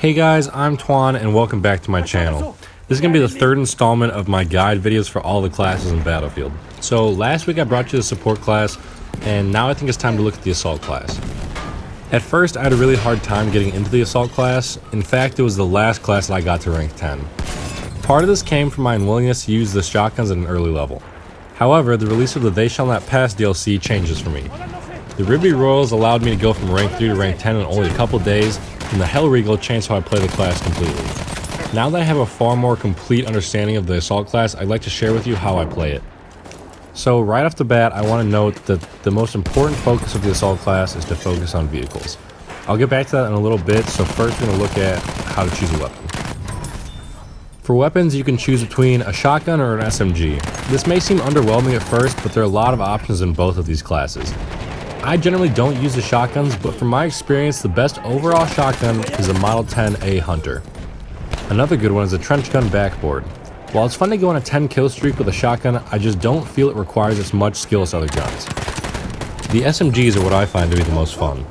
Hey guys, I'm Twan and welcome back to my channel. This is going to be the third installment of my guide videos for all the classes in Battlefield. So last week I brought you the support class, and now I think it's time to look at the assault class. At first I had a really hard time getting into the assault class. In fact, it was the last class that I got to rank 10. Part of this came from my unwillingness to use the shotguns at an early level. However, the release of the They Shall Not Pass DLC changes for me. The Ruby Royals allowed me to go from rank 3 to rank 10 in only a couple days, and the Hell Regal changed how I play the class completely. Now that I have a far more complete understanding of the assault class, I'd like to share with you how I play it. So right off the bat, I want to note that the most important focus of the assault class is to focus on vehicles. I'll get back to that in a little bit, so first we're going to look at how to choose a weapon. For weapons, you can choose between a shotgun or an SMG. This may seem underwhelming at first, but there are a lot of options in both of these classes. I generally don't use the shotguns, but from my experience, the best overall shotgun is a Model 10A Hunter. Another good one is a trench gun backboard. While it's fun to go on a 10 kill streak with a shotgun, I just don't feel it requires as much skill as other guns. The SMGs are what I find to be the most fun.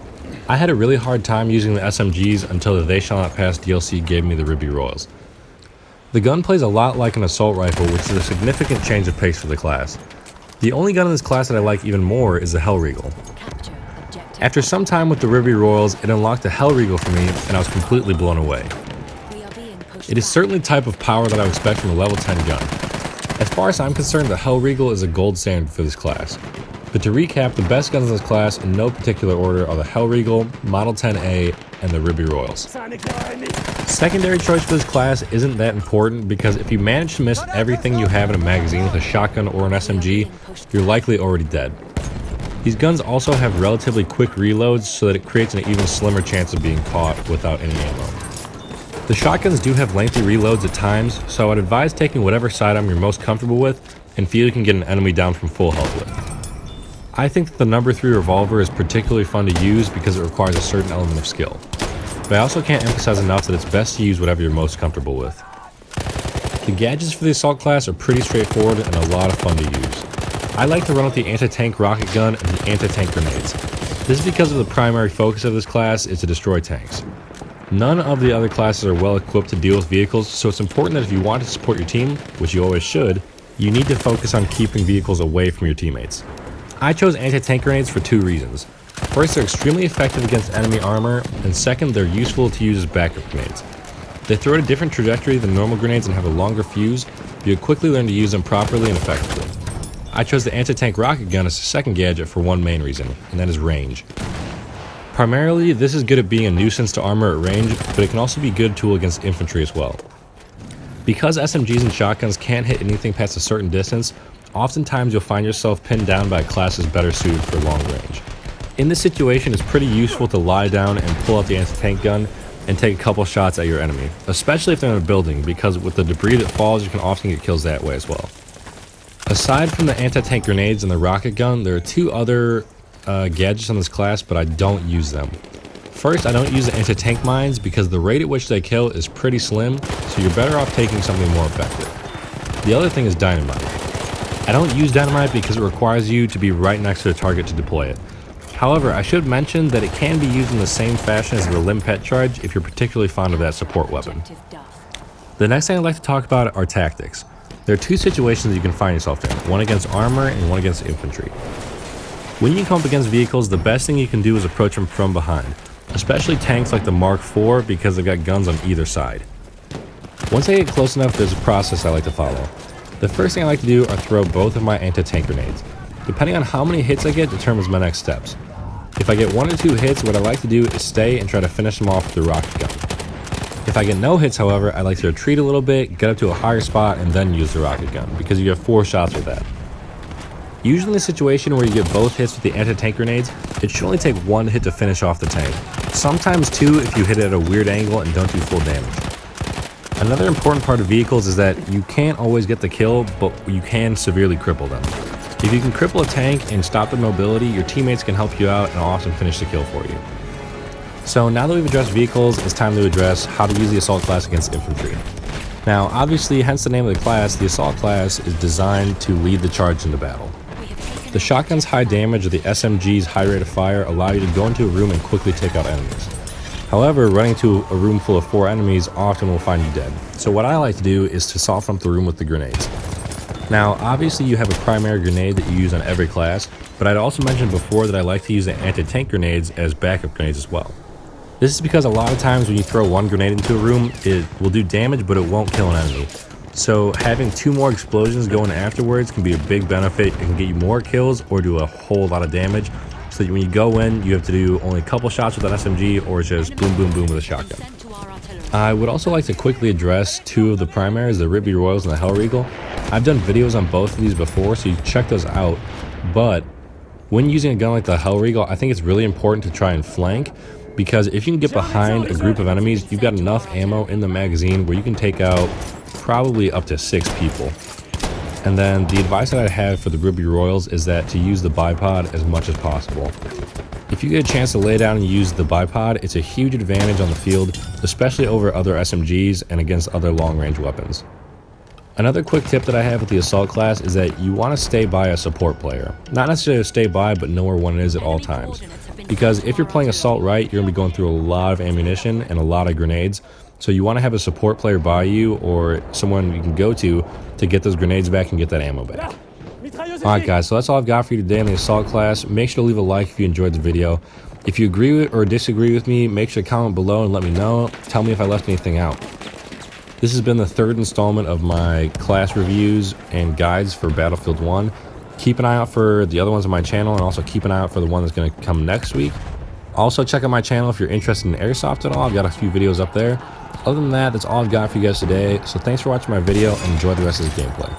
I had a really hard time using the SMGs until the They Shall Not Pass DLC gave me the Ruby Royals. The gun plays a lot like an assault rifle, which is a significant change of pace for the class. The only gun in this class that I like even more is the Hell Regal. After some time with the Ruby Royals, it unlocked the Hell Regal for me, and I was completely blown away. It is certainly the type of power that I would expect from a level 10 gun. As far as I'm concerned, the Hell Regal is a gold standard for this class. But to recap, the best guns in this class in no particular order are the Hell Regal, Model 10A, and the Ruby Royals. Secondary choice for this class isn't that important because if you manage to miss everything you have in a magazine with a shotgun or an SMG, you're likely already dead. These guns also have relatively quick reloads so that it creates an even slimmer chance of being caught without any ammo. The shotguns do have lengthy reloads at times, so I would advise taking whatever sidearm you're most comfortable with and feel you can get an enemy down from full health with. I think that the number 3 revolver is particularly fun to use because it requires a certain element of skill. But I also can't emphasize enough that it's best to use whatever you're most comfortable with. The gadgets for the assault class are pretty straightforward and a lot of fun to use. I like to run with the anti-tank rocket gun and the anti-tank grenades. This is because of the primary focus of this class is to destroy tanks. None of the other classes are well equipped to deal with vehicles, so it's important that if you want to support your team, which you always should, you need to focus on keeping vehicles away from your teammates. I chose anti-tank grenades for 2 reasons. First, they're extremely effective against enemy armor, and second, they're useful to use as backup grenades. They throw at a different trajectory than normal grenades and have a longer fuse, but you'll quickly learn to use them properly and effectively. I chose the anti-tank rocket gun as a second gadget for one main reason, and that is range. Primarily, this is good at being a nuisance to armor at range, but it can also be a good tool against infantry as well. Because SMGs and shotguns can't hit anything past a certain distance, oftentimes you'll find yourself pinned down by classes better suited for long range. In this situation, it's pretty useful to lie down and pull out the anti-tank gun and take a couple shots at your enemy, especially if they're in a building, because with the debris that falls, you can often get kills that way as well. Aside from the anti-tank grenades and the rocket gun, there are 2 other gadgets in this class, but I don't use them. First, I don't use the anti-tank mines because the rate at which they kill is pretty slim, so you're better off taking something more effective. The other thing is dynamite. I don't use dynamite because it requires you to be right next to the target to deploy it. However, I should mention that it can be used in the same fashion as the limpet charge if you're particularly fond of that support weapon. The next thing I'd like to talk about are tactics. There are 2 situations you can find yourself in, one against armor and one against infantry. When you come up against vehicles, the best thing you can do is approach them from behind, especially tanks like the Mark IV because they've got guns on either side. Once I get close enough, there's a process I like to follow. The first thing I like to do are throw both of my anti-tank grenades. Depending on how many hits I get determines my next steps. If I get 1 or 2 hits, what I like to do is stay and try to finish them off with the rocket gun. If I get no hits, however, I like to retreat a little bit, get up to a higher spot, and then use the rocket gun, because you have 4 shots with that. Usually in a situation where you get both hits with the anti-tank grenades, it should only take 1 hit to finish off the tank. Sometimes 2 if you hit it at a weird angle and don't do full damage. Another important part of vehicles is that you can't always get the kill, but you can severely cripple them. If you can cripple a tank and stop their mobility, your teammates can help you out and often finish the kill for you. So now that we've addressed vehicles, it's time to address how to use the assault class against infantry. Now obviously, hence the name of the class, the assault class is designed to lead the charge into battle. The shotgun's high damage or the SMG's high rate of fire allow you to go into a room and quickly take out enemies. However, running to a room full of 4 enemies often will find you dead. So what I like to do is to soften up the room with the grenades. Now, obviously you have a primary grenade that you use on every class, but I'd also mentioned before that I like to use the anti-tank grenades as backup grenades as well. This is because a lot of times when you throw one grenade into a room, it will do damage, but it won't kill an enemy. So having 2 more explosions going afterwards can be a big benefit. It can get you more kills or do a whole lot of damage. So that when you go in, you have to do only a couple shots with an SMG or just boom, boom, boom with a shotgun. I would also like to quickly address 2 of the primaries, the Ruby Royals and the Hellregal. I've done videos on both of these before, so you check those out. But when using a gun like the Hellregal, I think it's really important to try and flank, because if you can get behind a group of enemies, you've got enough ammo in the magazine where you can take out probably up to 6 people. And then the advice that I have for the Ruby Royals is that to use the bipod as much as possible. If you get a chance to lay down and use the bipod, it's a huge advantage on the field, especially over other SMGs and against other long-range weapons. Another quick tip that I have with the assault class is that you want to stay by a support player. Not necessarily stay by, but know where one is at all times. Because if you're playing assault right, you're going to be going through a lot of ammunition and a lot of grenades. So you want to have a support player by you or someone you can go to get those grenades back and get that ammo back. Alright guys, so that's all I've got for you today in the assault class. Make sure to leave a like if you enjoyed the video. If you agree or disagree with me, make sure to comment below and let me know. Tell me if I left anything out. This has been the 3rd installment of my class reviews and guides for Battlefield 1. Keep an eye out for the other ones on my channel, and also keep an eye out for the one that's going to come next week. Also, check out my channel if you're interested in airsoft at all. I've got a few videos up there. Other than that, that's all I've got for you guys today. So thanks for watching my video, and enjoy the rest of the gameplay.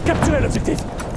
Capturez l'objectif!